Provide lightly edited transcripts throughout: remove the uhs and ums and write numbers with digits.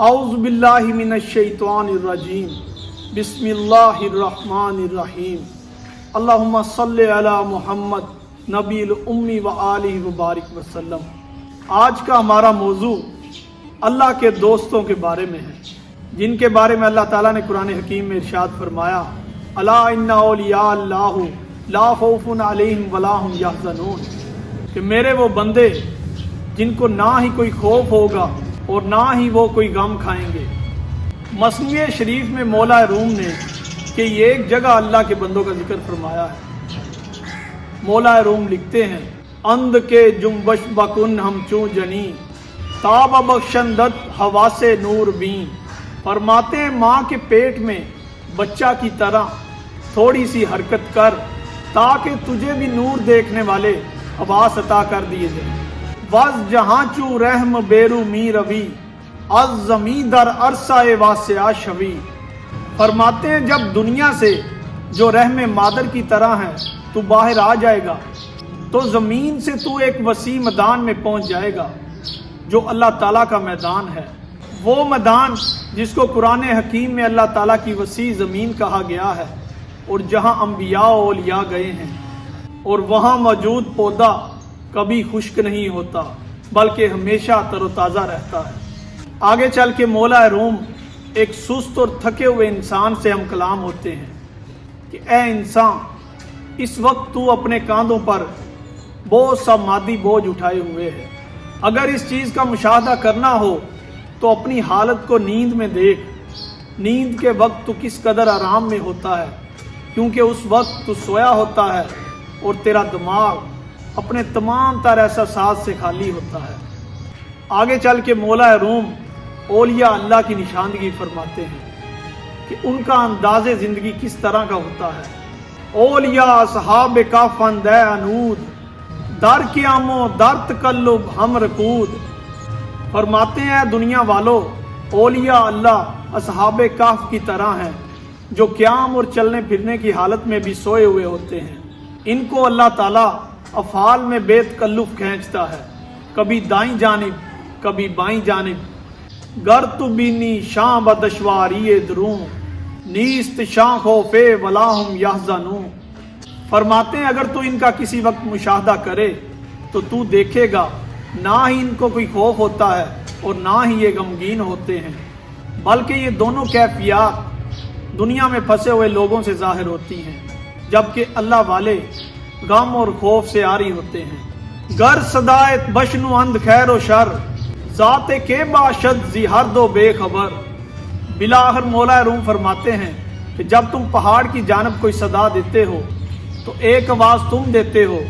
اعوذ باللہ من الشیطان الرجیم بسم اللہ الرحمن الرحیم اللہم صلی علی محمد نبی الامی و آلہ وبارک وسلم۔ آج کا ہمارا موضوع اللہ کے دوستوں کے بارے میں ہے، جن کے بارے میں اللہ تعالیٰ نے قرآن حکیم میں ارشاد فرمایا، الا ان اولیاء اللہ لا خوف علیہم ولا هم یحزنون، کہ میرے وہ بندے جن کو نہ ہی کوئی خوف ہوگا اور نہ ہی وہ کوئی غم کھائیں گے۔ مثنوی شریف میں مولا روم نے کہ یہ ایک جگہ اللہ کے بندوں کا ذکر فرمایا ہے۔ مولا روم لکھتے ہیں، اند کے جنبش بکن ہم چوں جنی تاب بخشندت حواس نور بین، فرماتے ہیں ماں کے پیٹ میں بچہ کی طرح تھوڑی سی حرکت کر تاکہ تجھے بھی نور دیکھنے والے حواس عطا کر دیے جائیں۔ وز جہاں چو رحم بیرو می روی از زمین در عرصہ واسعہ شوی، فرماتے ہیں جب دنیا سے جو رحم مادر کی طرح ہے تو باہر آ جائے گا تو زمین سے تو ایک وسیع میدان میں پہنچ جائے گا جو اللہ تعالیٰ کا میدان ہے، وہ میدان جس کو قرآن حکیم میں اللہ تعالیٰ کی وسیع زمین کہا گیا ہے، اور جہاں انبیاء و اولیاء گئے ہیں، اور وہاں موجود پودا کبھی خشک نہیں ہوتا بلکہ ہمیشہ تر و تازہ رہتا ہے۔ آگے چل کے مولا روم ایک سست اور تھکے ہوئے انسان سے ہم کلام ہوتے ہیں کہ اے انسان، اس وقت تو اپنے کاندھوں پر بہت سا مادی بوجھ اٹھائے ہوئے ہے۔ اگر اس چیز کا مشاہدہ کرنا ہو تو اپنی حالت کو نیند میں دیکھ۔ نیند کے وقت تو کس قدر آرام میں ہوتا ہے، کیونکہ اس وقت تو سویا ہوتا ہے اور تیرا دماغ اپنے تمام تر احساسات سے خالی ہوتا ہے۔ آگے چل کے مولا روم اولیاء اللہ کی نشاندگی فرماتے ہیں کہ ان کا انداز زندگی کس طرح کا ہوتا ہے۔ اولیاء اصحاب کہف اندے انود در قیام و در تقلب ہم رکود، فرماتے ہیں دنیا والو، اولیاء اللہ اصحاب کہف کی طرح ہیں جو قیام اور چلنے پھرنے کی حالت میں بھی سوئے ہوئے ہوتے ہیں۔ ان کو اللہ تعالیٰ افعال میں بے تکلف کھینچتا ہے، کبھی دائیں جانب کبھی بائیں جانب۔ گر تو بینی شاں بدشواری دروں نیست شاں خوفے ولا ہم یحزنون، فرماتے ہیں اگر تو ان کا کسی وقت مشاہدہ کرے تو تو دیکھے گا نہ ہی ان کو کوئی خوف ہوتا ہے اور نہ ہی یہ غمگین ہوتے ہیں، بلکہ یہ دونوں کیفیات دنیا میں پھنسے ہوئے لوگوں سے ظاہر ہوتی ہیں، جبکہ اللہ والے غم اور خوف سے عاری ہوتے ہیں۔ گر صدایت بشنو اند خیر و شر ذات کے باشد زی ہر دو بے خبر، بلاخر مولا روم فرماتے ہیں کہ جب تم پہاڑ کی جانب کوئی صدا دیتے ہو تو ایک آواز تم دیتے ہو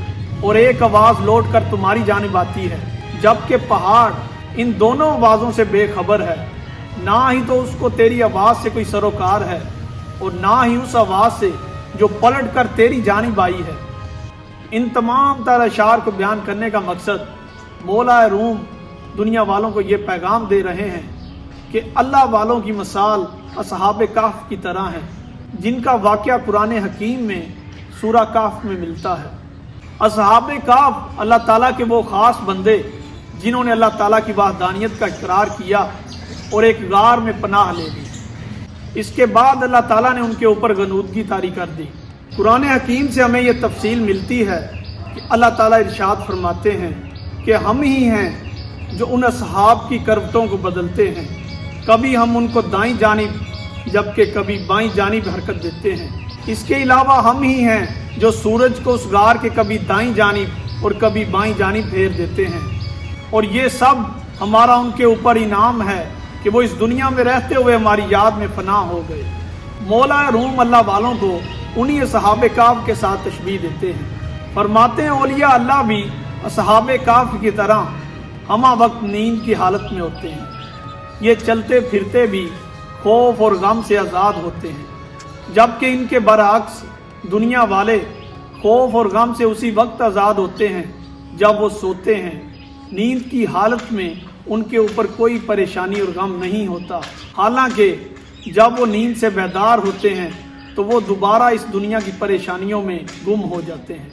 اور ایک آواز لوٹ کر تمہاری جانب آتی ہے، جبکہ پہاڑ ان دونوں آوازوں سے بے خبر ہے، نہ ہی تو اس کو تیری آواز سے کوئی سروکار ہے اور نہ ہی اس آواز سے جو پلٹ کر تیری جانب آئی ہے۔ ان تمام تر اشعار کو بیان کرنے کا مقصد مولا روم دنیا والوں کو یہ پیغام دے رہے ہیں کہ اللہ والوں کی مثال اصحاب کہف کی طرح ہے، جن کا واقعہ قرآن حکیم میں سورہ کہف میں ملتا ہے۔ اصحاب کہف اللہ تعالیٰ کے وہ خاص بندے جنہوں نے اللہ تعالیٰ کی وحدانیت کا اقرار کیا اور ایک غار میں پناہ لے لی۔ اس کے بعد اللہ تعالیٰ نے ان کے اوپر غنودگی طاری کر دی۔ قرآن حکیم سے ہمیں یہ تفصیل ملتی ہے کہ اللہ تعالیٰ ارشاد فرماتے ہیں کہ ہم ہی ہیں جو ان اصحاب کی کروٹوں کو بدلتے ہیں، کبھی ہم ان کو دائیں جانب جبکہ کبھی بائیں جانب حرکت دیتے ہیں۔ اس کے علاوہ ہم ہی ہیں جو سورج کو اس غار کے کبھی دائیں جانب اور کبھی بائیں جانب پھیر دیتے ہیں، اور یہ سب ہمارا ان کے اوپر انعام ہے کہ وہ اس دنیا میں رہتے ہوئے ہماری یاد میں فنا ہو گئے۔ مولا روم اللہ والوں کو انہی اصحاب کہف کے ساتھ تشبیہ دیتے ہیں، فرماتے ہیں اولیاء اللہ بھی اصحاب کہف کی طرح ہمہ وقت نیند کی حالت میں ہوتے ہیں، یہ چلتے پھرتے بھی خوف اور غم سے آزاد ہوتے ہیں، جبکہ ان کے برعکس دنیا والے خوف اور غم سے اسی وقت آزاد ہوتے ہیں جب وہ سوتے ہیں۔ نیند کی حالت میں ان کے اوپر کوئی پریشانی اور غم نہیں ہوتا، حالانکہ جب وہ نیند سے بیدار ہوتے ہیں تو وہ دوبارہ اس دنیا کی پریشانیوں میں گم ہو جاتے ہیں،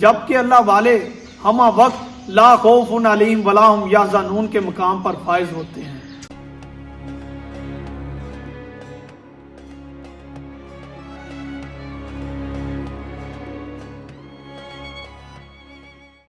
جبکہ اللہ والے ہمہ وقت لا خوف علیہم ولا هم یحزنون کے مقام پر فائز ہوتے ہیں۔